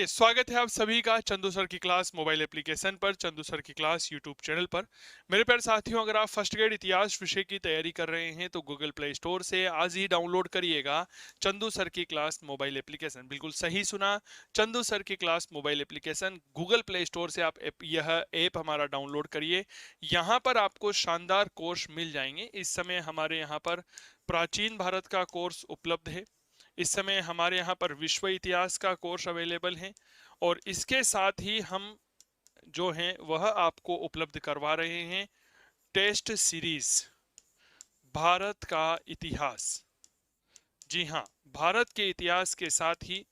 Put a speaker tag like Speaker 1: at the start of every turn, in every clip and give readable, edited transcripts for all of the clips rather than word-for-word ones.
Speaker 1: देखिए, स्वागत है आप सभी का चंदू सर की क्लास मोबाइल एप्लीकेशन पर, चंदू सर की क्लास यूट्यूब चैनल पर। मेरे प्यारे साथियों, अगर आप फर्स्ट ग्रेड इतिहास विषय की तैयारी कर रहे हैं तो गूगल प्ले स्टोर से आज ही डाउनलोड करिएगा चंदू सर की क्लास मोबाइल एप्लीकेशन। बिल्कुल सही सुना, चंदू सर की class mobile application Google play store से आप यह ऐप हमारा डाउनलोड करिए। यहाँ पर आपको शानदार कोर्स मिल जाएंगे। इस समय हमारे यहाँ पर प्राचीन भारत का कोर्स उपलब्ध है। इस समय हमारे यहाँ पर विश्व इतिहास का कोर्स अवेलेबल है और इसके साथ ही हम जो हैं वह आपको उपलब्ध करवा रहे हैं टेस्ट सीरीज भारत का इतिहास। जी हाँ, भारत के इतिहास के साथ ही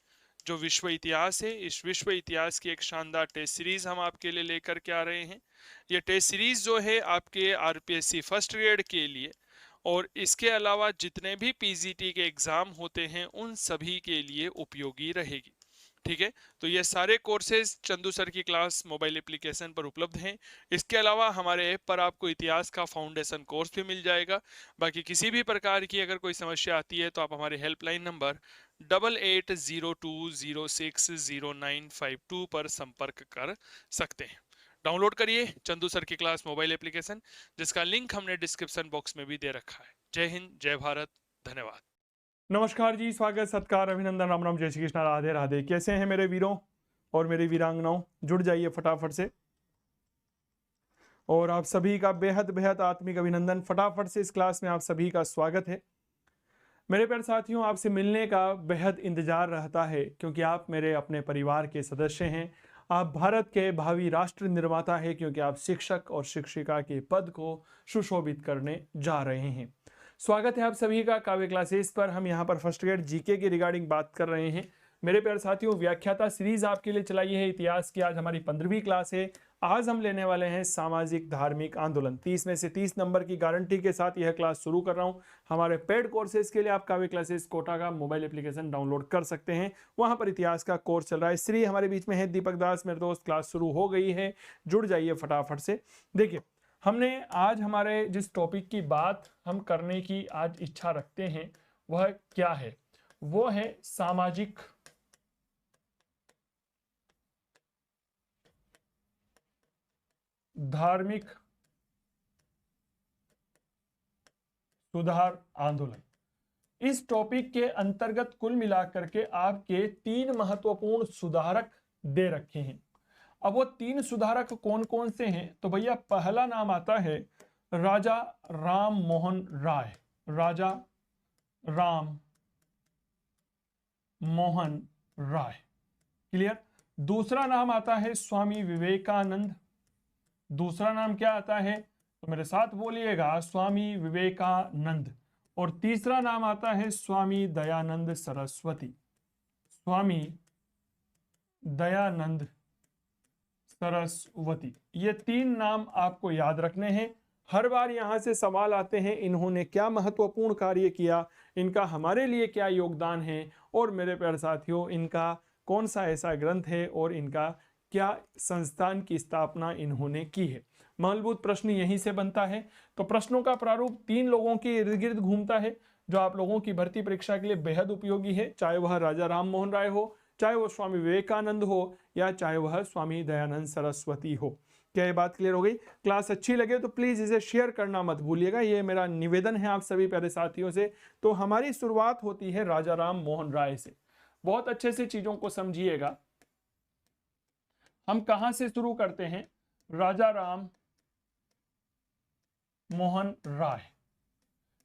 Speaker 1: जो विश्व इतिहास है, इस विश्व इतिहास की एक शानदार टेस्ट सीरीज हम आपके लिए लेकर के आ रहे हैं। ये टेस्ट सीरीज जो है आपके आरपीएससी फर्स्ट ग्रेड के लिए और इसके अलावा जितने भी पीजीटी के एग्जाम होते हैं उन सभी के लिए उपयोगी रहेगी। ठीक है, तो ये सारे कोर्सेज चंदू सर की क्लास मोबाइल एप्लीकेशन पर उपलब्ध हैं। इसके अलावा हमारे ऐप पर आपको इतिहास का फाउंडेशन कोर्स भी मिल जाएगा। बाकी किसी भी प्रकार की अगर कोई समस्या आती है तो आप हमारे हेल्पलाइन नंबर 8802060952 पर संपर्क कर सकते हैं। डाउनलोड करिए चंदू सर की क्लास मोबाइल एप्लीकेशन, जिसका लिंक हमने डिस्क्रिप्शन बॉक्स में भी दे रखा है। जय हिंद, जय भारत, धन्यवाद।
Speaker 2: नमस्कार जी, स्वागत, सत्कार, अभिनंदन, राम राम, जय श्री कृष्णा, राधे राधे। कैसे हैं मेरे वीरों और मेरी वीरांगनाओं? जुड़ जाइए फटाफट से। और आप सभी का बेहद बेहद आत्मिक अभिनंदन। फटाफट से इस क्लास में आप सभी का स्वागत है। मेरे प्यारे साथियों, आपसे मिलने का बेहद इंतजार रहता है क्योंकि आप मेरे अपने परिवार के सदस्य हैं। आप भारत के भावी राष्ट्र निर्माता है क्योंकि आप शिक्षक और शिक्षिका के पद को सुशोभित करने जा रहे हैं। स्वागत है आप सभी का काव्य क्लासेस पर। हम यहाँ पर फर्स्ट ग्रेड जीके की रिगार्डिंग बात कर रहे हैं। मेरे प्यारे साथियों, व्याख्याता सीरीज आपके लिए चलाई है इतिहास की। आज हमारी 15वीं क्लास है। आज हम लेने वाले हैं सामाजिक धार्मिक आंदोलन। 30 में से 30 नंबर की गारंटी के साथ यह क्लास शुरू कर रहा हूं। हमारे पेड कोर्सेज के लिए आप काव्य क्लासेस कोटा का मोबाइल एप्लीकेशन डाउनलोड कर सकते हैं। वहां पर इतिहास का कोर्स चल रहा है। श्री हमारे बीच में है, दीपक दास मेरे दोस्त। क्लास शुरू हो गई है, जुड़ जाइए फटाफट से। देखिए, हमने आज हमारे जिस टॉपिक की बात हम करने की आज इच्छा रखते हैं वह क्या है? वो है सामाजिक धार्मिक सुधार आंदोलन। इस टॉपिक के अंतर्गत कुल मिलाकर के आपके 3 महत्वपूर्ण सुधारक दे रखे हैं। अब वो 3 सुधारक कौन कौन से हैं? तो भैया, पहला नाम आता है राजा राम मोहन राय। राजा राम मोहन राय, क्लियर। दूसरा नाम आता है स्वामी विवेकानंद। दूसरा नाम क्या आता है? तो मेरे साथ बोलिएगा, स्वामी विवेकानंद। और तीसरा नाम आता है स्वामी दयानंद सरस्वती। स्वामी दयानंद सरस्वती, ये 3 नाम आपको याद रखने हैं। हर बार यहां से सवाल आते हैं, इन्होंने क्या महत्वपूर्ण कार्य किया, इनका हमारे लिए क्या योगदान है, और मेरे प्यारे साथियों, इनका कौन सा ऐसा ग्रंथ है और इनका क्या संस्थान की स्थापना इन्होंने की है। मूलभूत प्रश्न यहीं से बनता है। तो प्रश्नों का प्रारूप 3 लोगों के इर्द गिर्द घूमता है जो आप लोगों की भर्ती परीक्षा के लिए बेहद उपयोगी है, चाहे वह राजा राम मोहन राय हो, चाहे वह स्वामी विवेकानंद हो, या चाहे वह स्वामी दयानंद सरस्वती हो। क्या ये बात क्लियर हो गई? क्लास अच्छी लगे तो प्लीज इसे शेयर करना मत भूलिएगा, ये मेरा निवेदन है आप सभी प्यारे साथियों से। तो हमारी शुरुआत होती है राजा राम मोहन राय से। बहुत अच्छे से चीजों को समझिएगा। हम कहां से शुरू करते हैं? राजा राम मोहन राय,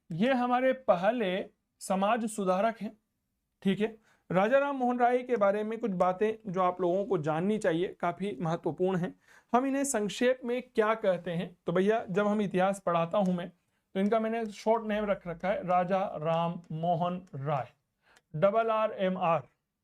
Speaker 2: ये हमारे पहले समाज सुधारक हैं। ठीक है, राजा राम मोहन राय के बारे में कुछ बातें जो आप लोगों को जाननी चाहिए, काफी महत्वपूर्ण हैं। हम इन्हें संक्षेप में क्या कहते हैं? तो भैया, जब हम इतिहास पढ़ाता हूं मैं, तो इनका मैंने शॉर्ट नेम रख रखा है राजा राम मोहन राय, RRMR,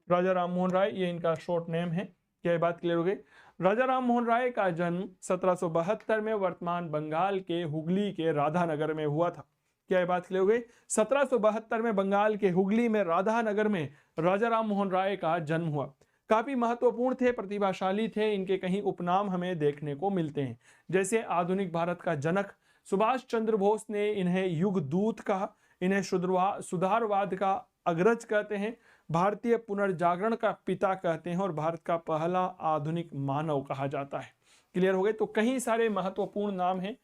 Speaker 2: राजा राम मोहन राय, ये इनका शॉर्ट नेम है। क्या ये बात क्लियर हो गई? राजा राम मोहन राय का जन्म 1772 में वर्तमान बंगाल के हुगली के राधानगर में हुआ था। क्या ये बात क्लियर हो गई? 1772 में बंगाल के हुगली में राधानगर में राजा राम मोहन राय का जन्म हुआ। काफी महत्वपूर्ण थे, प्रतिभाशाली थे। इनके कहीं उपनाम हमें देखने को मिलते हैं, जैसे आधुनिक भारत का जनक। सुभाष चंद्र बोस ने इन्हें युग दूत कहा, इन्हें सुधारवाद का अग्रज कहते हैं। भारतीय पुनर्जागरण का पिता कहते हैं और भारत का पहला आधुनिक मानव कहा जाता है। क्लियर हो गए। तो कई सारे महत्वपूर्ण नाम हैं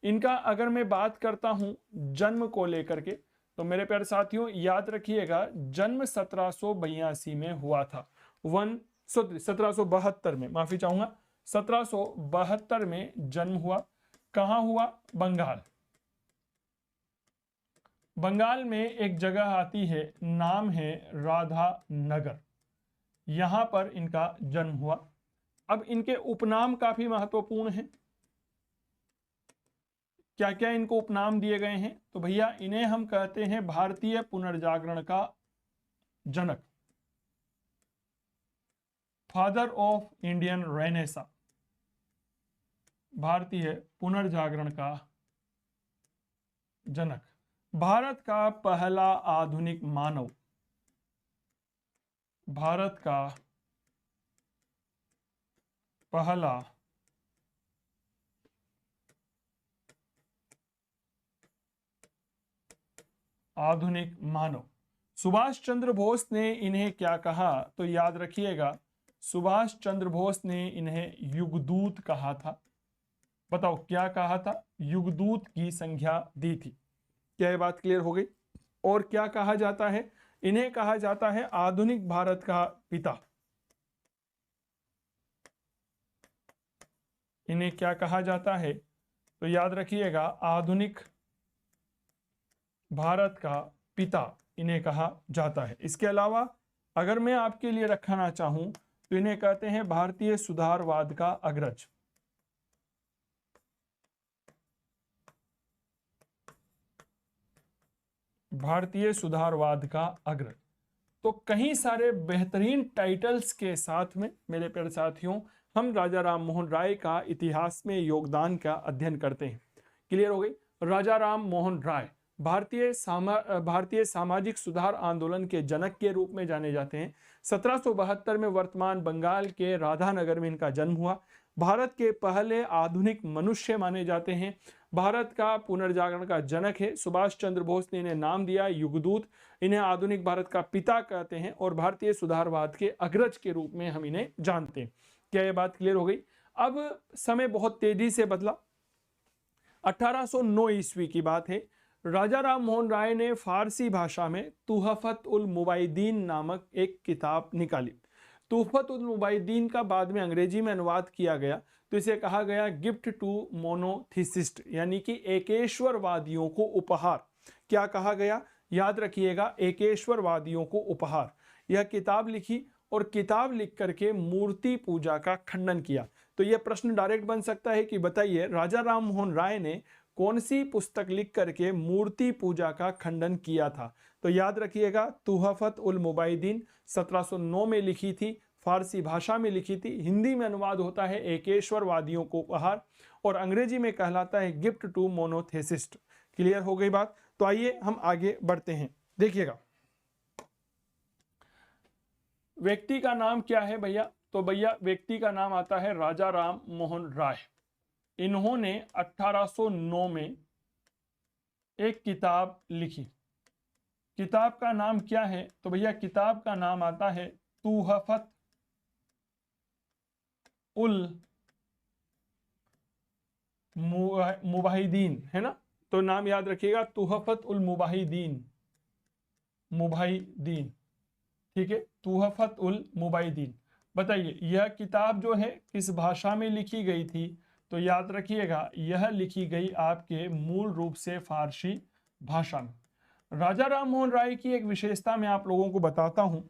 Speaker 2: इनका। अगर मैं बात करता हूं जन्म को लेकर के, तो मेरे प्यारे साथियों याद रखिएगा जन्म 1782 में हुआ था। 1772 में, माफी चाहूंगा, 1772 में जन्म हुआ। कहां हुआ? बंगाल। बंगाल में एक जगह आती है, नाम है राधा नगर, यहां पर इनका जन्म हुआ। अब इनके उपनाम काफी महत्वपूर्ण हैं। क्या क्या इनको उपनाम दिए गए हैं? तो भैया इन्हें हम कहते हैं भारतीय पुनर्जागरण का जनक, फादर ऑफ इंडियन रेनेसा, भारतीय पुनर्जागरण का जनक, भारत का पहला आधुनिक मानव, भारत का पहला आधुनिक मानव। सुभाष चंद्र बोस ने इन्हें क्या कहा? तो याद रखिएगा सुभाष चंद्र बोस ने इन्हें युगदूत कहा था। बताओ क्या कहा था? युगदूत की संज्ञा दी थी। क्या ये बात क्लियर हो गई? और क्या कहा जाता है? इन्हें कहा जाता है आधुनिक भारत का पिता। इन्हें क्या कहा जाता है? तो याद रखिएगा आधुनिक भारत का पिता इन्हें कहा जाता है। इसके अलावा अगर मैं आपके लिए रखना चाहूं तो इन्हें कहते हैं भारतीय सुधारवाद का अग्रज। भारतीय सुधारवाद का अग्रज। तो कई सारे बेहतरीन टाइटल्स के साथ में मेरे प्यारे साथियों हम राजा राम मोहन राय का इतिहास में योगदान का अध्ययन करते हैं। क्लियर हो गई? राजा राम मोहन राय भारतीय सामाजिक सुधार आंदोलन के जनक के रूप में जाने जाते हैं। 1772 में वर्तमान बंगाल के राधानगर में इनका जन्म हुआ। भारत के पहले आधुनिक मनुष्य माने जाते हैं। भारत का पुनर्जागरण का जनक है। सुभाष चंद्र बोस ने इन्हें नाम दिया युगदूत। इन्हें आधुनिक भारत का पिता कहते हैं और भारतीय सुधारवाद के अग्रज के रूप में हम इन्हें जानते हैं। क्या ये बात क्लियर हो गई? अब समय बहुत तेजी से बदला। 1809 ईस्वी की बात है। राजा राम मोहन राय ने फारसी भाषा में तुहफत उल मुबाइदीन नामक एक किताब निकाली। तुहफत उल मुबाइदीन का बाद में अंग्रेजी में अनुवाद किया गया तो इसे कहा गया गिफ्ट टू मोनोथिसिस्ट, यानी कि एकेश्वरवादियों को उपहार। क्या कहा गया? याद रखिएगा एकेश्वरवादियों को उपहार। यह किताब लिखी और किताब लिख करके मूर्ति पूजा का खंडन किया। तो यह प्रश्न डायरेक्ट बन सकता है कि बताइए राजा राम मोहन राय ने कौन सी पुस्तक लिख करके मूर्ति पूजा का खंडन किया था? तो याद रखिएगा तुहफत उल मुबाइदीन 1709 में लिखी थी, फारसी भाषा में लिखी थी। हिंदी में अनुवाद होता है एकेश्वरवादियों को उपहार और अंग्रेजी में कहलाता है गिफ्ट टू मोनोथेसिस्ट। क्लियर हो गई बात? तो आइए हम आगे बढ़ते हैं। देखिएगा व्यक्ति का नाम क्या है भैया? तो भैया व्यक्ति का नाम आता है राजा राम मोहन राय। इन्होंने 1809 में एक किताब लिखी। किताब का नाम क्या है? तो भैया किताब का नाम आता है तुहफत उल मुबाहिदीन, है ना? तो नाम याद रखिएगा तुहफत उल मुबाहिदीन, मुबाहिदीन, ठीक है, तुहफत उल मुबाहिदीन। बताइए यह किताब जो है किस भाषा में लिखी गई थी? तो याद रखिएगा यह लिखी गई आपके मूल रूप से फारसी भाषा में। राजा राम मोहन राय की एक विशेषता मैं आप लोगों को बताता हूं।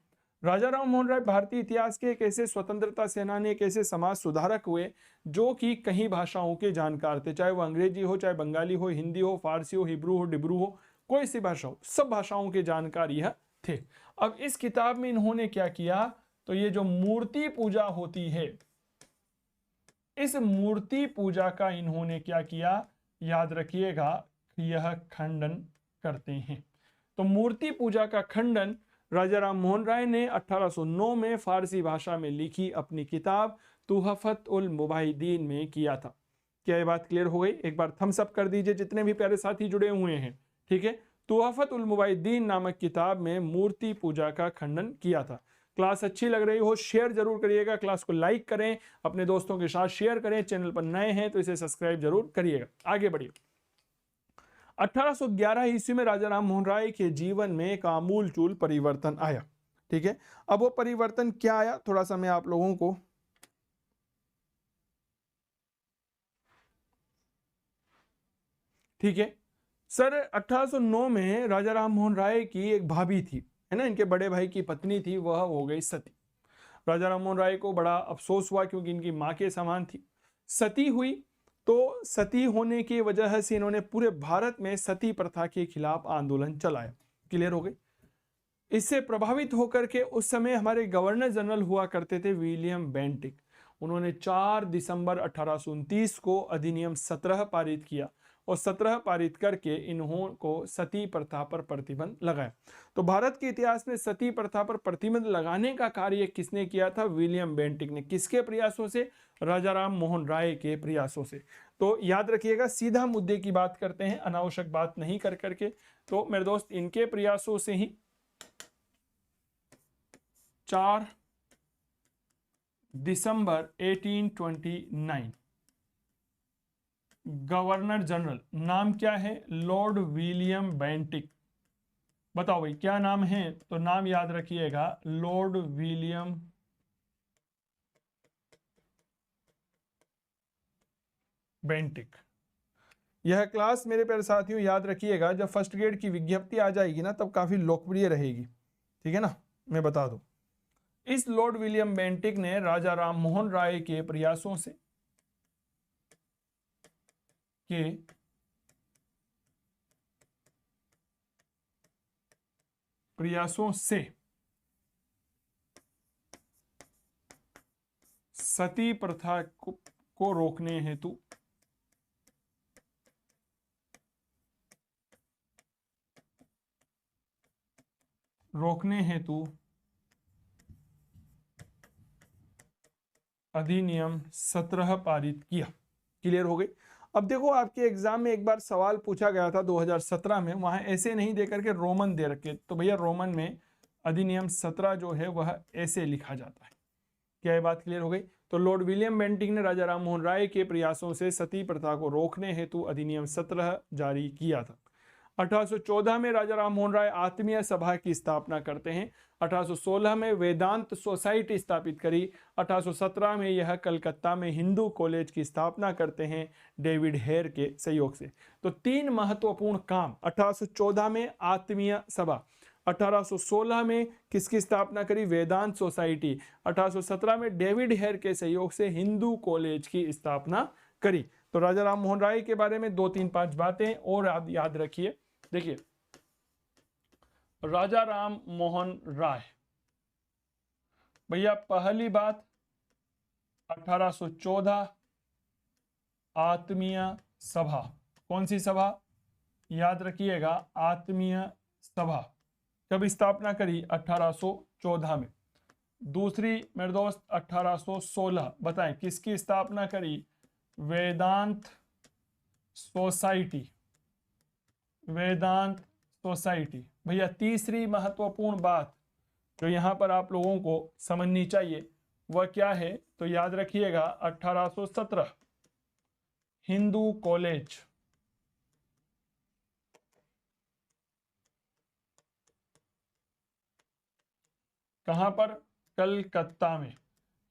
Speaker 2: राजा राम मोहन राय भारतीय इतिहास के एक ऐसे स्वतंत्रता सेनानी, एक ऐसे समाज सुधारक हुए जो कि कई भाषाओं के जानकार थे, चाहे वो अंग्रेजी हो, चाहे बंगाली हो, हिंदी हो, फारसी हो, हिब्रू हो, डिब्रू हो, कोई सी भाषा हो, सब भाषाओं के जानकार यह थे। अब इस किताब में इन्होंने क्या किया? तो ये जो मूर्ति पूजा होती है, इस मूर्ति पूजा का इन्होंने क्या किया? याद रखिएगा यह खंडन करते हैं। तो मूर्ति पूजा का खंडन राजा राम मोहन राय ने 1809 में फारसी भाषा में लिखी अपनी किताब तुहफत उल मुबाहिदीन में किया था। क्या ये बात क्लियर हो गई? एक बार थम्स अप कर दीजिए जितने भी प्यारे साथी जुड़े हुए हैं, ठीक है। तुहफत उल मुवहिदीन नामक किताब में मूर्ति पूजा का खंडन किया था। क्लास अच्छी लग रही हो शेयर जरूर करिएगा, क्लास को लाइक करें, अपने दोस्तों के साथ शेयर करें, चैनल पर नए हैं तो इसे सब्सक्राइब जरूर करिएगा। आगे बढ़िए। 1811 ईस्वी में राजा राम मोहन राय के जीवन में एक आमूलचूल परिवर्तन आया। ठीक है, अब वो परिवर्तन क्या आया, थोड़ा सा मैं आप लोगों को ठीक है सर, 1809 में राजा राम मोहन राय की एक भाभी थी, है ना, इनके बड़े भाई की पत्नी थी, वह हो गई सती। राजा राम मोहन राय को बड़ा अफसोस हुआ क्योंकि इनकी मां के समान थी। सती हुई, तो सती होने की वजह से इन्होंने पूरे भारत में सती प्रथा के खिलाफ आंदोलन चलाया। क्लियर हो गई। इससे प्रभावित होकर के उस समय हमारे गवर्नर जनरल हुआ करते थे विलियम बेंटिक। उन्होंने 4 दिसंबर 1829 को अधिनियम 17 पारित किया और 17 पारित करके इन्हों को सती प्रथा पर प्रतिबंध लगाया। तो भारत के इतिहास में सती प्रथा पर प्रतिबंध लगाने का कार्य किसने किया था? विलियम बेंटिक ने। किसके प्रयासों से? राजा राम मोहन राय के प्रयासों से। तो याद रखिएगा, सीधा मुद्दे की बात करते हैं, अनावश्यक बात नहीं कर करके। तो मेरे दोस्त, इनके प्रयासों से ही 4 दिसंबर 1829 गवर्नर जनरल, नाम क्या है? Lord William Bentinck. बताओ भाई क्या नाम है? तो नाम याद रखिएगा, लॉर्ड विलियम बेंटिक। यह क्लास मेरे प्यारे साथियों याद रखिएगा, जब फर्स्ट ग्रेड की विज्ञप्ति आ जाएगी ना तब काफी लोकप्रिय रहेगी। ठीक है ना, मैं बता दूं। इस लॉर्ड विलियम बेंटिक ने राजा राम मोहन राय के प्रयासों से सती प्रथा को रोकने हेतु अधिनियम 17 पारित किया। क्लियर हो गई। अब देखो, आपके एग्जाम में एक बार सवाल पूछा गया था 2017 में, वहां ऐसे नहीं दे करके रोमन दे रखे, तो भैया रोमन में अधिनियम 17 जो है वह ऐसे लिखा जाता है। क्या ये बात क्लियर हो गई? तो लॉर्ड विलियम बेंटिक ने राजा राम मोहन राय के प्रयासों से सती प्रथा को रोकने हेतु अधिनियम 17 जारी किया था। 1814 में राजा राम मोहन राय आत्मीय सभा की स्थापना करते हैं। 1816 में वेदांत सोसाइटी स्थापित करी। 1817 में यह कलकत्ता में हिंदू कॉलेज की स्थापना करते हैं डेविड हेयर के सहयोग से। तो 3 महत्वपूर्ण काम, 1814 में आत्मीय सभा, 1816 में किसकी स्थापना करी? वेदांत सोसाइटी, 1817 में डेविड हेयर के सहयोग से हिंदू कॉलेज की स्थापना करी। तो राजा राम मोहन राय के बारे में 2-3-5 बातें और आप याद रखिए। देखिए, राजा राम मोहन राय, भैया पहली बात 1814 आत्मीय सभा। कौन सी सभा? याद रखिएगा, आत्मीय सभा। कब स्थापना करी? 1814 में। दूसरी मेरे दोस्त 1816, बताएं किसकी स्थापना करी? वेदांत सोसाइटी। वेदांत सोसाइटी। भैया तीसरी महत्वपूर्ण बात जो यहां पर आप लोगों को समझनी चाहिए वह क्या है? तो याद रखिएगा 1817 हिंदू कॉलेज। कहां पर? कलकत्ता में।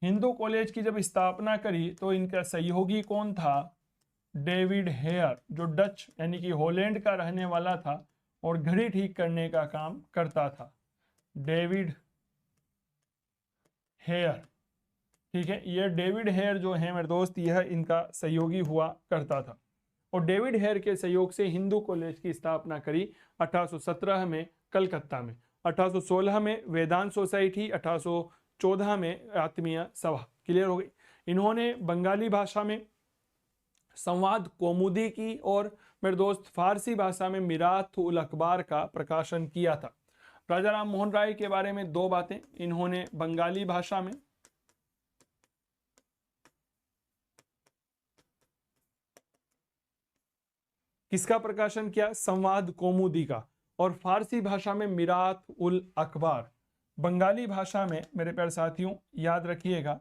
Speaker 2: हिंदू कॉलेज की जब स्थापना करी तो इनका सहयोगी कौन था? डेविड हेयर, जो डच यानी कि हॉलैंड का रहने वाला था और घड़ी ठीक करने का काम करता था। David Hare. ठीक है, यह डेविड हेयर जो है मेरे दोस्त, यह इनका सहयोगी हुआ करता था और डेविड हेयर के सहयोग से हिंदू कॉलेज की स्थापना करी 1817 में कलकत्ता में। 1816 में वेदांत सोसाइटी, 1814 में आत्मीय सभा। क्लियर हो गई। इन्होंने बंगाली भाषा में संवाद कौमुदी की और मेरे दोस्त फारसी भाषा में मिरात उल अखबार का प्रकाशन किया था। राजा राम मोहन राय के बारे में 2 बातें, इन्होंने बंगाली भाषा में किसका प्रकाशन किया? संवाद कौमुदी का। और फारसी भाषा में मिरात उल अखबार। बंगाली भाषा में मेरे प्यारे साथियों याद रखिएगा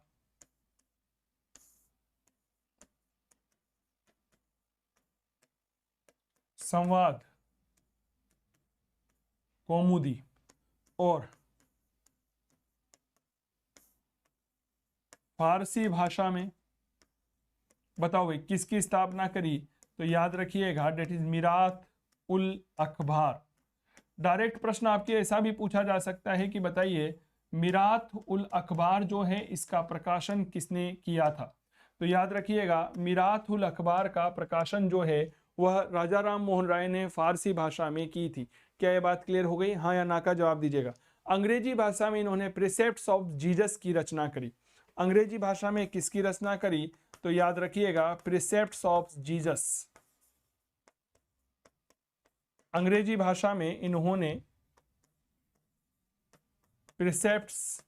Speaker 2: संवाद कौमुदी। और फारसी भाषा में बताओ भाई किसकी स्थापना करी, तो याद रखिएगा डेट इज मिरात उल अखबार। डायरेक्ट प्रश्न आपके ऐसा भी पूछा जा सकता है कि बताइए मिरात उल अखबार जो है इसका प्रकाशन किसने किया था। तो याद रखिएगा मिरात उल अखबार का प्रकाशन जो है वह राजा राम मोहन राय ने फारसी भाषा में की थी। क्या यह बात क्लियर हो गई, हाँ या ना का जवाब दीजिएगा। अंग्रेजी भाषा में इन्होंने प्रिसेप्ट्स ऑफ जीसस की रचना करी। अंग्रेजी भाषा में किसकी रचना करी, तो याद रखिएगा प्रिसेप्ट्स ऑफ जीसस। अंग्रेजी भाषा में इन्होंने प्रिसेप्ट्स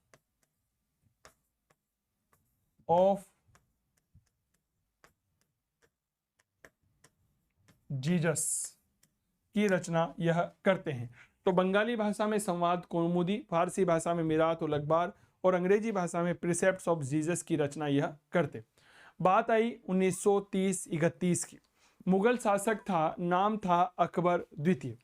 Speaker 2: ऑफ जीसस की रचना यह करते हैं। तो बंगाली भाषा में संवाद कौमुदी, फारसी भाषा में मिरात उल अखबार और अंग्रेजी भाषा में प्रिसेप्ट्स ऑफ जीसस की रचना यह करते। बात आई 1930-31 की। मुगल शासक था, नाम था अकबर द्वितीय।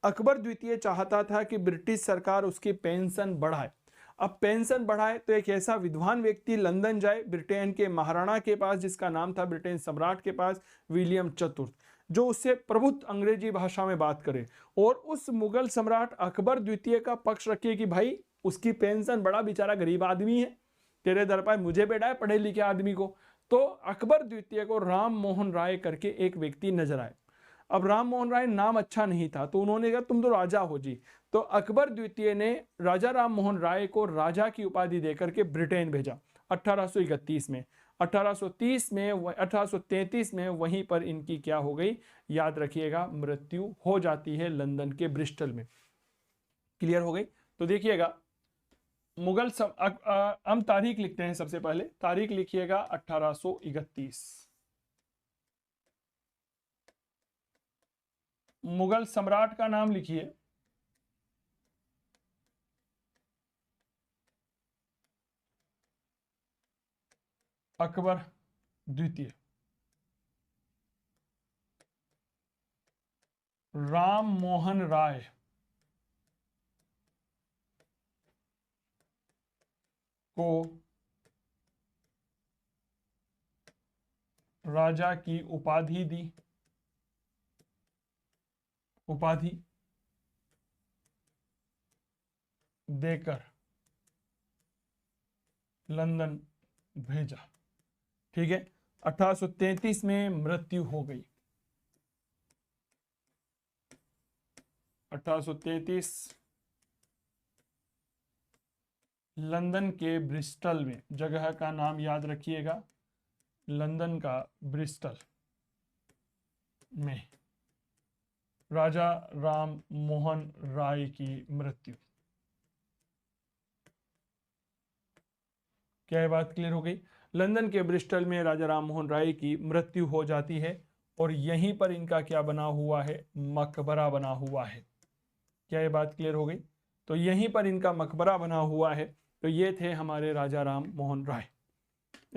Speaker 2: अकबर द्वितीय चाहता था कि ब्रिटिश सरकार उसकी पेंशन बढ़ाए। अब पेंशन बढ़ाए तो एक ऐसा विद्वान व्यक्ति लंदन जाए ब्रिटेन के महाराणा के पास जिसका नाम था ब्रिटेन सम्राट के पास विलियम चतुर्थ, जो उससे प्रभुत्व अंग्रेजी भाषा में बात करे और उस मुगल सम्राट अकबर द्वितीय का पक्ष रखे कि भाई उसकी पेंशन बड़ा, बेचारा गरीब आदमी है, तेरे दर पर मुझे बैठा है पढ़े लिखे आदमी को। तो अकबर द्वितीय को राम मोहन राय करके एक व्यक्ति नजर आए। अब राम मोहन राय नाम अच्छा नहीं था तो उन्होंने कहा तुम तो राजा हो जी। तो अकबर द्वितीय ने राजा राम मोहन राय को राजा की उपाधि देकर के ब्रिटेन भेजा 1831 में। 1833 में वहीं पर इनकी क्या हो गई, याद रखिएगा मृत्यु हो जाती है लंदन के ब्रिस्टल में। क्लियर हो गई। तो देखिएगा मुगल हम तारीख लिखते हैं, सबसे पहले तारीख लिखिएगा 1831। मुगल सम्राट का नाम लिखिए अकबर द्वितीय। राम मोहन राय को राजा की उपाधि दी, उपाधि देकर लंदन भेजा। ठीक है। 1833 में मृत्यु हो गई। 1833 लंदन के ब्रिस्टल में, जगह का नाम याद रखिएगा लंदन का ब्रिस्टल में राजा राम मोहन राय की मृत्यु। क्या ये बात क्लियर हो गई। लंदन के ब्रिस्टल में राजा राम मोहन राय की मृत्यु हो जाती है और यहीं पर इनका क्या बना हुआ है, मकबरा बना हुआ है। क्या ये बात क्लियर हो गई। तो यहीं पर इनका मकबरा बना हुआ है। तो ये थे हमारे राजा राम मोहन राय।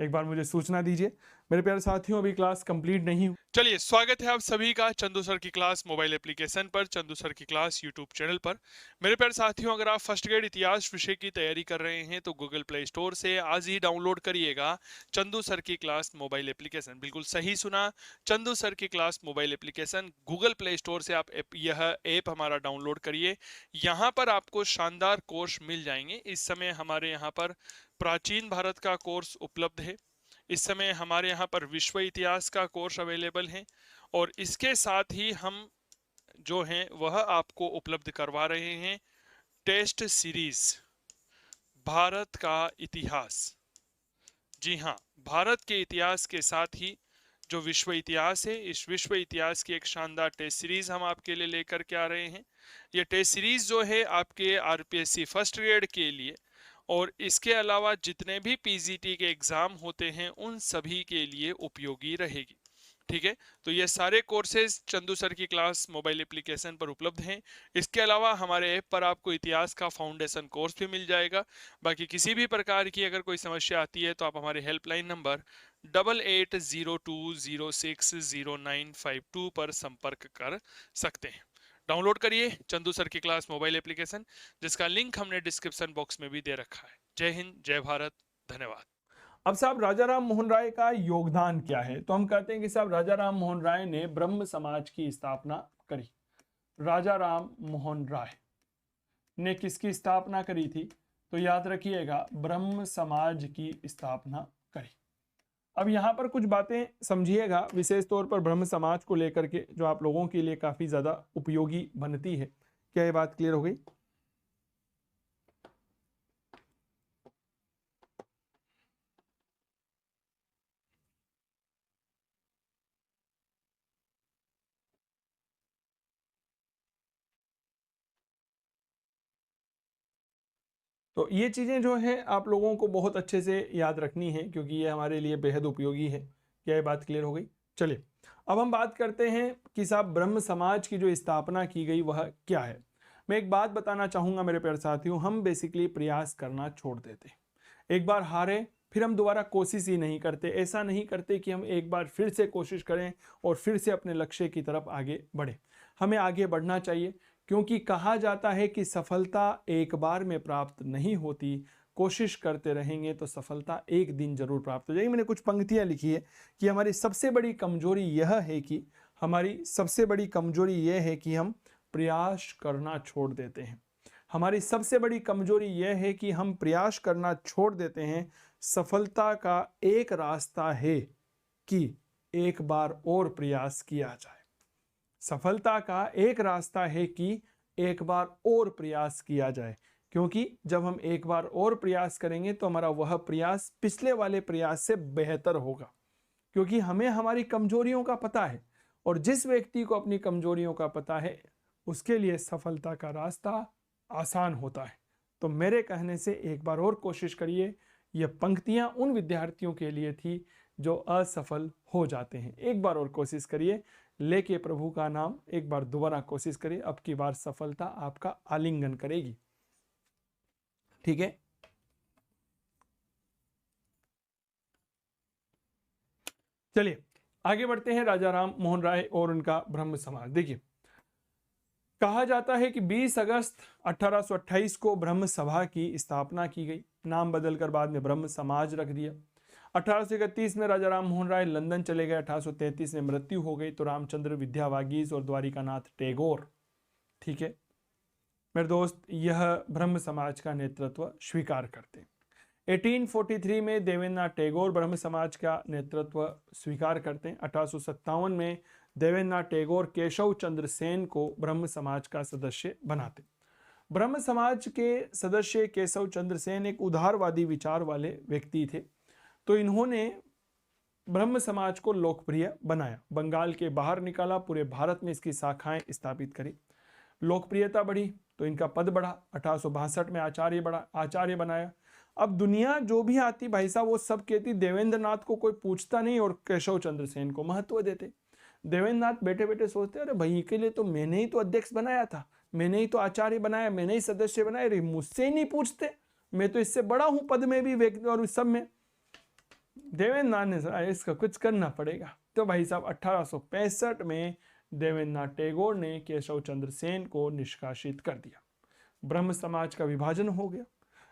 Speaker 2: एक बार मुझे सूचना दीजिए मेरे प्यारे साथियों, अभी क्लास कंप्लीट नहीं।
Speaker 1: चलिए, स्वागत है आप सभी का चंदू सर की क्लास मोबाइल एप्लीकेशन पर, चंदू सर की क्लास यूट्यूब चैनल पर। मेरे प्यारे साथियों, अगर आप फर्स्ट ग्रेड इतिहास विषय की तैयारी कर रहे हैं तो गूगल प्ले स्टोर से आज ही डाउनलोड करिएगा चंदू सर की क्लास मोबाइल एप्लीकेशन। बिल्कुल सही सुना, चंदू सर की class mobile application Google play store से आप यह ऐप हमारा डाउनलोड करिए। यहाँ पर आपको शानदार कोर्स मिल जाएंगे। इस समय हमारे यहाँ पर प्राचीन भारत का कोर्स उपलब्ध है। इस समय हमारे यहाँ पर विश्व इतिहास का कोर्स अवेलेबल है और इसके साथ ही हम जो हैं वह आपको उपलब्ध करवा रहे हैं टेस्ट सीरीज भारत का इतिहास। जी हाँ, भारत के इतिहास के साथ ही जो विश्व इतिहास है, इस विश्व इतिहास की एक शानदार टेस्ट सीरीज हम आपके लिए लेकर के आ रहे हैं। ये टेस्ट सीरीज जो है आपके आरपीएससी फर्स्ट ग्रेड के लिए और इसके अलावा जितने भी पीजीटी के एग्जाम होते हैं उन सभी के लिए उपयोगी रहेगी। ठीक है, तो ये सारे कोर्सेज चंदू सर की क्लास मोबाइल एप्लीकेशन पर उपलब्ध हैं। इसके अलावा हमारे ऐप पर आपको इतिहास का फाउंडेशन कोर्स भी मिल जाएगा। बाकी किसी भी प्रकार की अगर कोई समस्या आती है तो आप हमारे हेल्पलाइन नंबर 8802060952 पर संपर्क कर सकते हैं। डाउनलोड करिए चंदू सर की क्लास मोबाइल एप्लीकेशन, जिसका लिंक हमने डिस्क्रिप्शन बॉक्स में भी दे रखा है। जय हिंद, जय भारत, धन्यवाद।
Speaker 2: अब साहब राजा राम मोहन राय का योगदान क्या है? तो हम कहते हैं कि साहब राजा राम मोहन राय ने ब्रह्म समाज की स्थापना करी। राजा राम मोहन राय ने किसकी स्थापना करी थी? तो याद रखिएगा, ब्रह्म समाज की स्थापना करी। अब यहाँ पर कुछ बातें समझिएगा, विशेष तौर पर ब्रह्म समाज को लेकर के, जो आप लोगों के लिए काफी ज्यादा उपयोगी बनती है। क्या ये बात क्लियर हो गई? तो ये चीज़ें जो है आप लोगों को बहुत अच्छे से याद रखनी है, क्योंकि ये हमारे लिए बेहद उपयोगी है। क्या ये बात क्लियर हो गई? चलिए, अब हम बात करते हैं कि साहब ब्रह्म समाज की जो स्थापना की गई वह क्या है। मैं एक बात बताना चाहूँगा मेरे प्यारे साथियों, हम बेसिकली प्रयास करना छोड़ देते हैं। एक बार हारे फिर हम दोबारा कोशिश ही नहीं करते। ऐसा नहीं करते कि हम एक बार फिर से कोशिश करें और फिर से अपने लक्ष्य की तरफ आगे बढ़े। हमें आगे बढ़ना चाहिए, क्योंकि कहा जाता है कि सफलता एक बार में प्राप्त नहीं होती, कोशिश करते रहेंगे तो सफलता एक दिन जरूर प्राप्त हो जाएगी। मैंने कुछ पंक्तियां लिखी है कि हमारी सबसे बड़ी कमजोरी यह है कि हम प्रयास करना छोड़ देते हैं। हमारी सबसे बड़ी कमजोरी यह है कि हम प्रयास करना छोड़ देते हैं। सफलता का एक रास्ता है कि एक बार और प्रयास किया जाए। सफलता का एक रास्ता है कि एक बार और प्रयास किया जाए, क्योंकि जब हम एक बार और प्रयास करेंगे तो हमारा वह प्रयास पिछले वाले प्रयास से बेहतर होगा, क्योंकि हमें हमारी कमजोरियों का पता है, और जिस व्यक्ति को अपनी कमजोरियों का पता है उसके लिए सफलता का रास्ता आसान होता है। तो मेरे कहने से एक बार और कोशिश करिए। यह पंक्तियां उन विद्यार्थियों के लिए थी जो असफल हो जाते हैं। एक बार और कोशिश करिए, लेके प्रभु का नाम, एक बार दोबारा कोशिश करिए। अब की बार सफलता आपका आलिंगन करेगी। ठीक है, चलिए आगे बढ़ते हैं। राजा राम मोहन राय और उनका ब्रह्म समाज। देखिए, कहा जाता है कि 20 अगस्त 1828 को ब्रह्म सभा की स्थापना की गई। नाम बदलकर बाद में ब्रह्म समाज रख दिया। 1831 में राजा राम मोहन राय लंदन चले गए। 1833 में मृत्यु हो गई तो रामचंद्र विद्यावागीश और द्वारिकानाथ टैगोर, ठीक है मेरे दोस्त, यह ब्रह्म समाज का नेतृत्व स्वीकार करते हैं। 1843 में देवेंद्रनाथ टैगोर ब्रह्म समाज का नेतृत्व स्वीकार करते हैं। 1857 में देवेंद्रनाथ टैगोर केशव चंद्र सेन को ब्रह्म समाज का सदस्य बनाते। ब्रह्म समाज के सदस्य केशव चंद्र सेन एक उदारवादी विचार वाले व्यक्ति थे, तो इन्होंने ब्रह्म समाज को लोकप्रिय बनाया, बंगाल के बाहर निकाला, पूरे भारत में इसकी शाखाएं स्थापित करी। लोकप्रियता बढ़ी तो इनका पद बढ़ा। 1862 में आचार्य बनाया। अब दुनिया जो भी आती भाई साहब, वो सब कहती देवेंद्रनाथ को कोई पूछता नहीं और केशव चंद्र सेन को महत्व देते। देवेंद्रनाथ बैठे बैठे सोचते, अरे भाई के लिए तो मैंने ही तो अध्यक्ष बनाया था, मैंने ही तो आचार्य बनाया, मैंने ही सदस्य बनाया, अरे मुझसे ही नहीं पूछते, मैं तो इससे बड़ा हूं पद में भी व्यक्ति और उस सब में। देवेंद्रनाथ ने इसका कुछ करना पड़ेगा। तो भाई साहब 1865 में देवेंद्रनाथ टैगोर ने केशव चंद्र सेन को निष्कासित कर दिया। ब्रह्म समाज का विभाजन हो गया।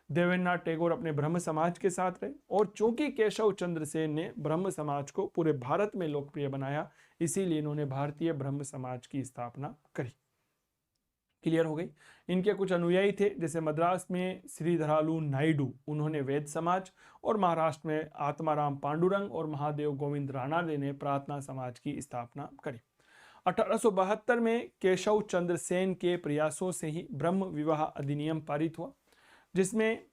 Speaker 2: देवेंद्रनाथ टैगोर अपने ब्रह्म समाज के साथ रहे, और चूंकि केशव चंद्र सेन ने ब्रह्म समाज को पूरे भारत में लोकप्रिय बनाया, इसीलिए इन्होंने भारतीय ब्रह्म समाज की स्थापना करी। क्लियर हो गई। इनके कुछ अनुयायी थे, जैसे मद्रास में श्रीधरालू नायडू, उन्होंने वैद्य समाज, और महाराष्ट्र में आत्माराम पांडुरंग और महादेव गोविंद राणाडे ने प्रार्थना समाज की स्थापना करी। 1872 में केशव चंद्र सेन के प्रयासों से ही ब्रह्म विवाह अधिनियम पारित हुआ, जिसमें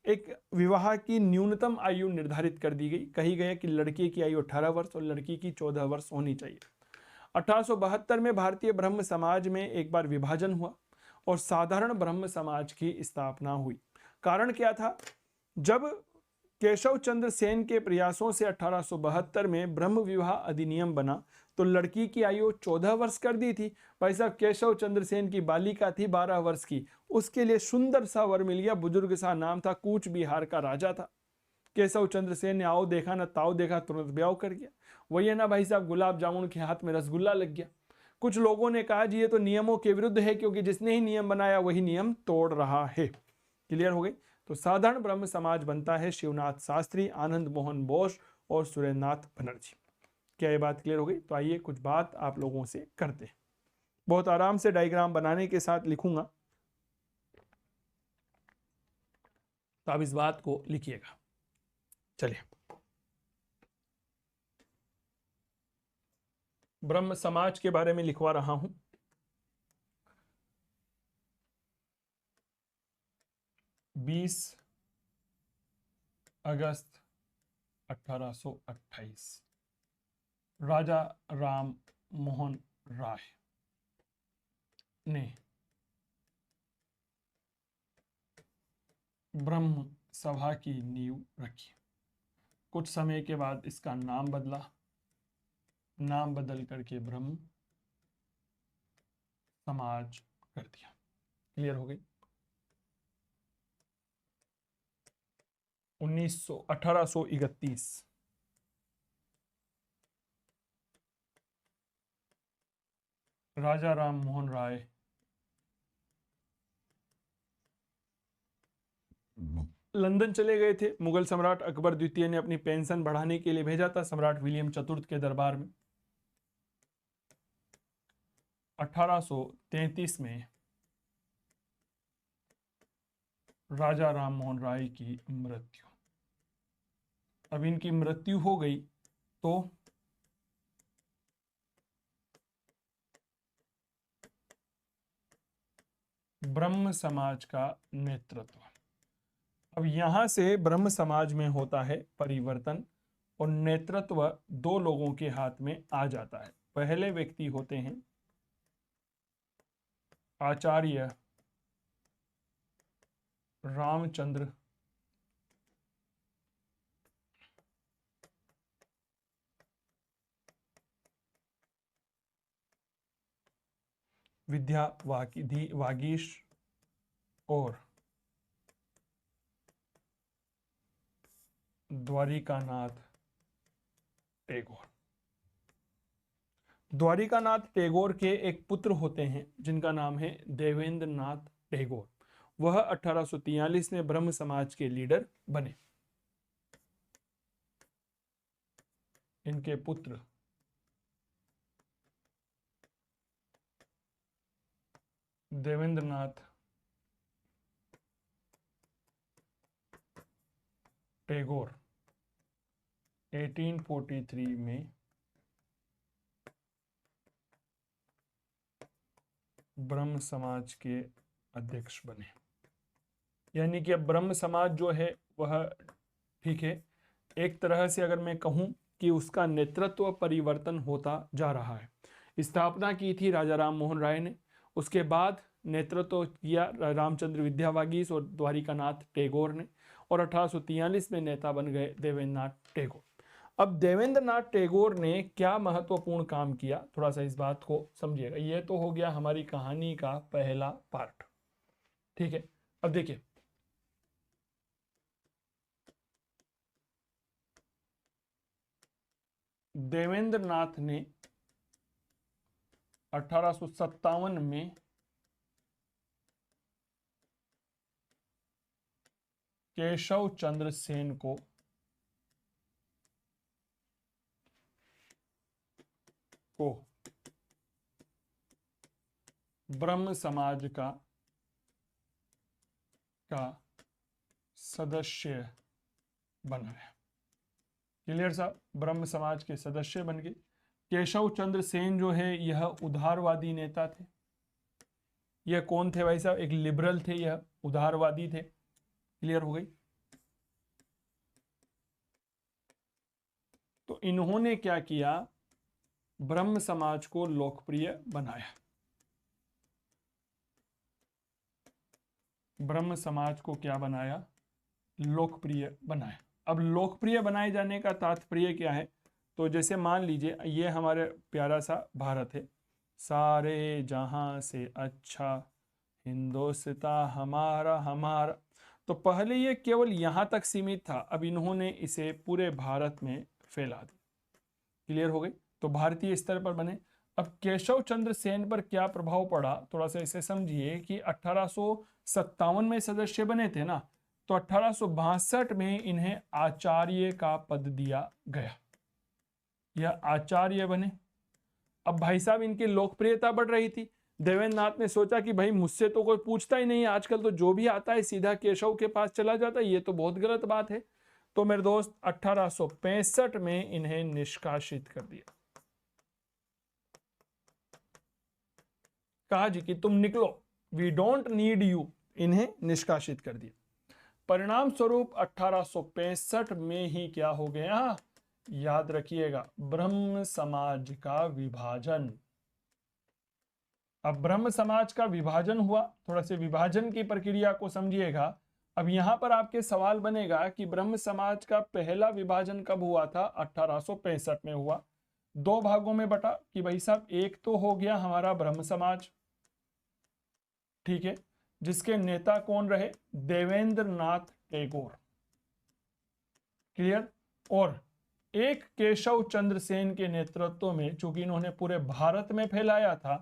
Speaker 2: एक विवाह की न्यूनतम आयु निर्धारित कर दी गई। कही गया कि लड़के की आयु 18 वर्ष और लड़की की 14 वर्ष होनी चाहिए। 1872 में भारतीय ब्रह्म समाज में एक बार विभाजन हुआ और साधारण ब्रह्म समाज की स्थापना हुई। कारण क्या था? जब केशव चंद्र सेन के प्रयासों से 1872 में ब्रह्म विवाह अधिनियम बना तो लड़की की आयु 14 वर्ष कर दी थी। भाई साहब, केशव चंद्र सेन की बालिका थी 12 वर्ष की, उसके लिए सुंदर सा वर मिल गया, बुजुर्ग सा नाम था, कूच बिहार का राजा था। केशव चंद्र सेन ने आओ देखा ना ताओ देखा, तुरंत ब्याह कर गया। वही है ना भाई साहब, गुलाब जामुन के हाथ में रसगुल्ला लग गया। कुछ लोगों ने कहा जी ये तो नियमों के विरुद्ध है, क्योंकि जिसने ही नियम बनाया वही नियम तोड़ रहा है। क्लियर हो गई? तो साधारण ब्रह्म समाज बनता है शिवनाथ शास्त्री, आनंद मोहन बोस और सुरेंद्रनाथ बनर्जी। क्या ये बात क्लियर हो गई? तो आइए कुछ बात आप लोगों से करते हैं। बहुत आराम से डायग्राम बनाने के साथ लिखूंगा, तो आप इस बात को लिखिएगा। चलिए, ब्रह्म समाज के बारे में लिखवा रहा हूं। बीस अगस्त 1828 राजा राम मोहन राय ने ब्रह्म सभा की नींव रखी। कुछ समय के बाद इसका नाम बदला, नाम बदल करके ब्रह्म समाज कर दिया। क्लियर हो गई? 1831 राजा राम मोहन राय लंदन चले गए थे। मुगल सम्राट अकबर द्वितीय ने अपनी पेंशन बढ़ाने के लिए भेजा था सम्राट विलियम चतुर्थ के दरबार में। 1833 में राजा राम मोहन राय की मृत्यु। अब इनकी मृत्यु हो गई तो ब्रह्म समाज का नेतृत्व। अब यहां से ब्रह्म समाज में होता है परिवर्तन और नेतृत्व दो लोगों के हाथ में आ जाता है। पहले व्यक्ति होते हैं आचार्य रामचंद्र विद्या वागीश और द्वारिकानाथ टैगोर। द्वारिकानाथ टैगोर के एक पुत्र होते हैं जिनका नाम है देवेंद्र नाथ टैगोर। वह 1843 में ब्रह्म समाज के लीडर बने। इनके पुत्र देवेंद्र नाथ टैगोर 1843 में ब्रह्म समाज के अध्यक्ष बने। यानी कि अब ब्रह्म समाज जो है वह, ठीक है, एक तरह से अगर मैं कहूं कि उसका नेतृत्व परिवर्तन होता जा रहा है। स्थापना की थी राजा राम मोहन राय ने, उसके बाद नेतृत्व किया रामचंद्र विद्यावागीश और द्वारिकानाथ टैगोर ने, और 1843 में नेता बन गए देवेंद्र नाथ टैगोर। अब देवेंद्र नाथ टैगोर ने क्या महत्वपूर्ण काम किया, थोड़ा सा इस बात को समझिएगा। यह तो हो गया हमारी कहानी का पहला पार्ट, ठीक है। अब देखिए, देवेंद्र नाथ ने 1857 में केशव चंद्र सेन को ब्रह्म समाज का सदस्य बनाया। क्लियर साहब? ब्रह्म समाज के सदस्य बन गए। केशव चंद्र सेन जो है यह उदारवादी नेता थे। यह कौन थे भाई साहब? एक लिबरल थे, यह उदारवादी थे। क्लियर हो गई? तो इन्होंने क्या किया? ब्रह्म समाज को लोकप्रिय बनाया। ब्रह्म समाज को क्या बनाया? लोकप्रिय बनाया। अब लोकप्रिय बनाए जाने का तात्पर्य क्या है? तो जैसे मान लीजिए ये हमारे प्यारा सा भारत है, सारे जहां से अच्छा हिंदुस्तान हमारा हमारा। तो पहले ये केवल यहां तक सीमित था, अब इन्होंने इसे पूरे भारत में फैला दिया। क्लियर हो गई? तो भारतीय स्तर पर बने। अब केशव चंद्र सेन पर क्या प्रभाव पड़ा, थोड़ा सा इसे समझिए कि 1857 में सदस्य बने थे ना, तो 1862 में इन्हें आचार्य का पद दिया गया, यह आचार्य बने। अब भाई साहब इनकी लोकप्रियता बढ़ रही थी, देवेंद्र नाथ ने सोचा कि भाई मुझसे तो कोई पूछता ही नहीं, आजकल तो जो भी आता है सीधा केशव के पास चला जाता है, ये तो बहुत गलत बात है। तो मेरे दोस्त 1865 में इन्हें निष्कासित कर दिया, कहा जी कि तुम निकलो, वी डोंट नीड यू, इन्हें निष्कासित कर दिया। परिणाम स्वरूप 1865 में ही क्या हो गया, याद रखिएगा, ब्रह्म समाज का विभाजन। अब ब्रह्म समाज का विभाजन हुआ, थोड़ा से विभाजन की प्रक्रिया को समझिएगा। अब यहां पर आपके सवाल बनेगा कि ब्रह्म समाज का पहला विभाजन कब हुआ था? 1865 में हुआ। दो भागों में बटा कि भाई साहब एक तो हो गया हमारा ब्रह्म समाज, ठीक है, जिसके नेता कौन रहे? देवेंद्र नाथ टैगोर। क्लियर? और एक केशव चंद्र सेन के नेतृत्व में, चूंकि इन्होंने पूरे भारत में फैलाया था,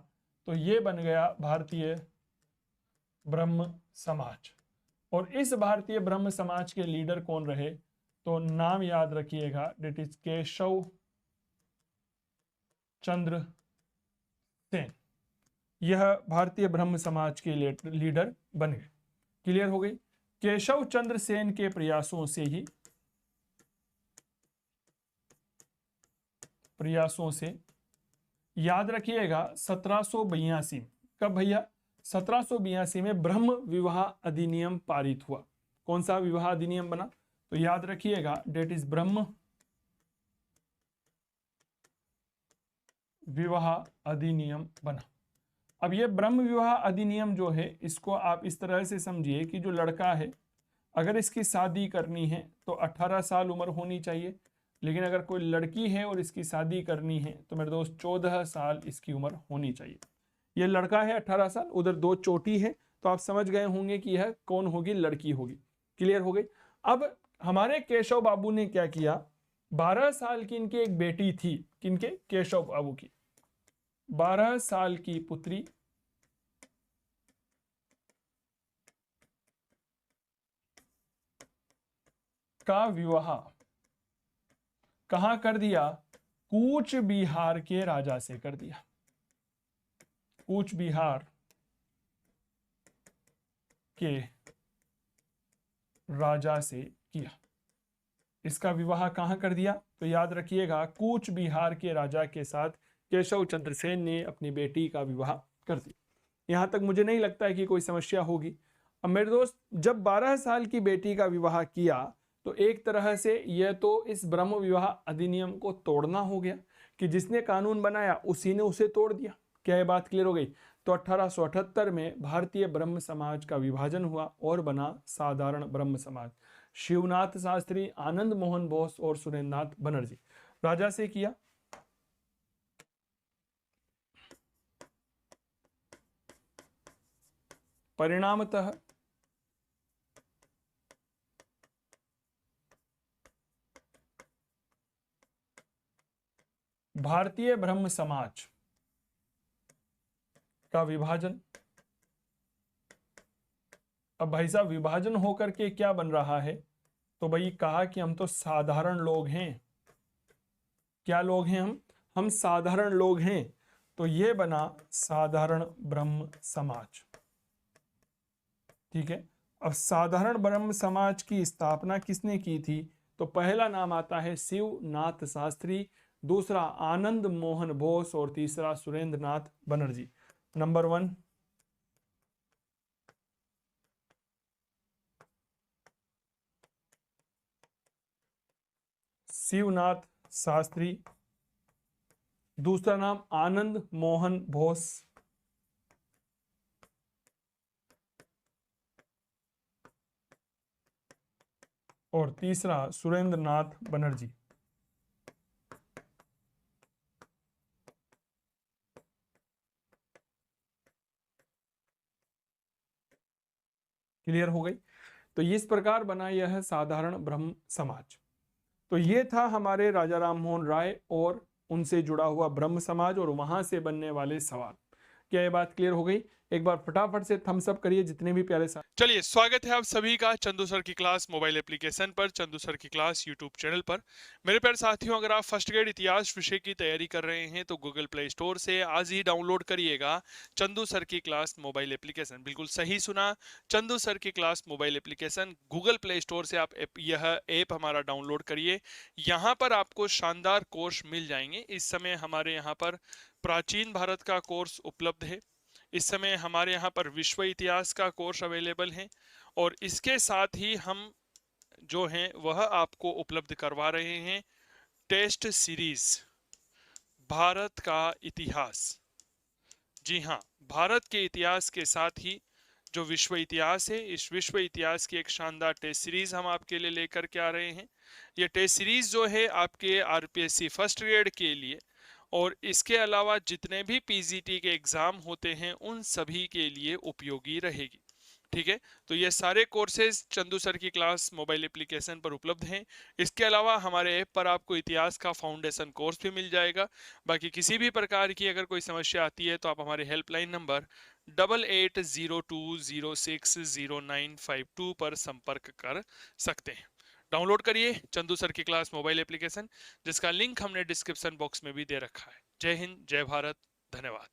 Speaker 2: तो ये बन गया भारतीय ब्रह्म समाज। और इस भारतीय ब्रह्म समाज के लीडर कौन रहे? तो नाम याद रखिएगा, डेट इज केशव चंद्र सेन। यह भारतीय ब्रह्म समाज के लीडर बन गए। क्लियर हो गई? केशव चंद्र सेन के प्रयासों से याद रखिएगा 1782, कब भैया? 1782 में ब्रह्म विवाह अधिनियम पारित हुआ। कौन सा विवाह अधिनियम बना? तो याद रखिएगा, डेट इज ब्रह्म विवाह अधिनियम बना। अब ये ब्रह्म विवाह अधिनियम जो है, इसको आप इस तरह से समझिए कि जो लड़का है, अगर इसकी शादी करनी है तो 18 साल उम्र होनी चाहिए, लेकिन अगर कोई लड़की है और इसकी शादी करनी है तो मेरे दोस्त 14 साल इसकी उम्र होनी चाहिए। ये लड़का है 18 साल, उधर दो चोटी है, तो आप समझ गए होंगे कि यह कौन होगी? लड़की होगी। क्लियर हो गई? अब हमारे केशव बाबू ने क्या किया, 12 साल की इनकी एक बेटी थी, किनके? केशव बाबू की 12 साल की पुत्री का विवाह कहां कर दिया? कूच बिहार के राजा से कर दिया। कूच बिहार के राजा से किया। इसका विवाह कहां कर दिया? तो याद रखिएगा, कूच बिहार के राजा के साथ केशव चंद्र सेन ने अपनी बेटी का विवाह कर दिया। यहां तक मुझे नहीं लगता है कि कोई समस्या होगी। अब मेरे दोस्त, जब 12 साल की बेटी का विवाह किया, तो एक तरह से यह तो इस ब्रह्म विवाह अधिनियम को तोड़ना हो गया, कि जिसने कानून बनाया उसी ने उसे तोड़ दिया। क्या ये बात क्लियर हो गई? तो 1878 में भारतीय ब्रह्म समाज का विभाजन हुआ और बना साधारण ब्रह्म समाज। शिवनाथ शास्त्री, आनंद मोहन बोस और सुरेंद्रनाथ बनर्जी राजा से किया। परिणामतः भारतीय ब्रह्म समाज का विभाजन। अब भाई साहब विभाजन होकर के क्या बन रहा है? तो भाई कहा कि हम तो साधारण लोग हैं। क्या लोग हैं हम साधारण लोग हैं। तो ये बना साधारण ब्रह्म समाज। ठीक है। अब साधारण ब्रह्म समाज की स्थापना किसने की थी? तो पहला नाम आता है शिवनाथ शास्त्री, दूसरा आनंद मोहन बोस और तीसरा सुरेंद्रनाथ बनर्जी। नंबर 1 शिवनाथ शास्त्री, दूसरा नाम आनंद मोहन बोस, और तीसरा सुरेंद्र नाथ बनर्जी। क्लियर हो गई। तो इस प्रकार बना यह साधारण ब्रह्म समाज। तो ये था हमारे राजा राम मोहन राय और उनसे जुड़ा हुआ ब्रह्म समाज और वहां से बनने वाले सवाल। क्या ये बात क्लियर हो गई? एक बार फटाफट से थम्स अप करिए जितने भी प्यारे सा।
Speaker 1: चलिए, स्वागत है आप सभी का चंदू सर की क्लास मोबाइल एप्लीकेशन पर, चंदू सर की क्लास यूट्यूब चैनल पर। मेरे प्यारे साथियों, अगर आप फर्स्ट ग्रेड इतिहास विषय की तैयारी कर रहे हैं तो गूगल प्ले स्टोर से आज ही डाउनलोड करिएगा चंदू सर की क्लास मोबाइल एप्लीकेशन। बिल्कुल सही सुना, चंदू सर की class mobile application. Google play store से आप यह ऐप हमारा डाउनलोड करिए। यहाँ पर आपको शानदार कोर्स मिल जाएंगे। इस समय हमारे यहाँ पर प्राचीन भारत का कोर्स उपलब्ध है। इस समय हमारे यहाँ पर विश्व इतिहास का कोर्स अवेलेबल है और इसके साथ ही हम जो हैं वह आपको उपलब्ध करवा रहे हैं टेस्ट सीरीज भारत का इतिहास। जी हाँ, भारत के इतिहास के साथ ही जो विश्व इतिहास है, इस विश्व इतिहास की एक शानदार टेस्ट सीरीज हम आपके लिए लेकर के आ रहे हैं। ये टेस्ट सीरीज जो है आपके आरपीएससी फर्स्ट ग्रेड के लिए और इसके अलावा जितने भी पीजीटी के एग्जाम होते हैं उन सभी के लिए उपयोगी रहेगी। ठीक है, तो ये सारे कोर्सेज चंदू सर की क्लास मोबाइल एप्लीकेशन पर उपलब्ध हैं। इसके अलावा हमारे ऐप पर आपको इतिहास का फाउंडेशन कोर्स भी मिल जाएगा। बाकी किसी भी प्रकार की अगर कोई समस्या आती है तो आप हमारे हेल्पलाइन नंबर 8802060952 पर संपर्क कर सकते हैं। डाउनलोड करिए चंदू सर की क्लास मोबाइल एप्लीकेशन, जिसका लिंक हमने डिस्क्रिप्शन बॉक्स में भी दे रखा है। जय हिंद, जय भारत, धन्यवाद।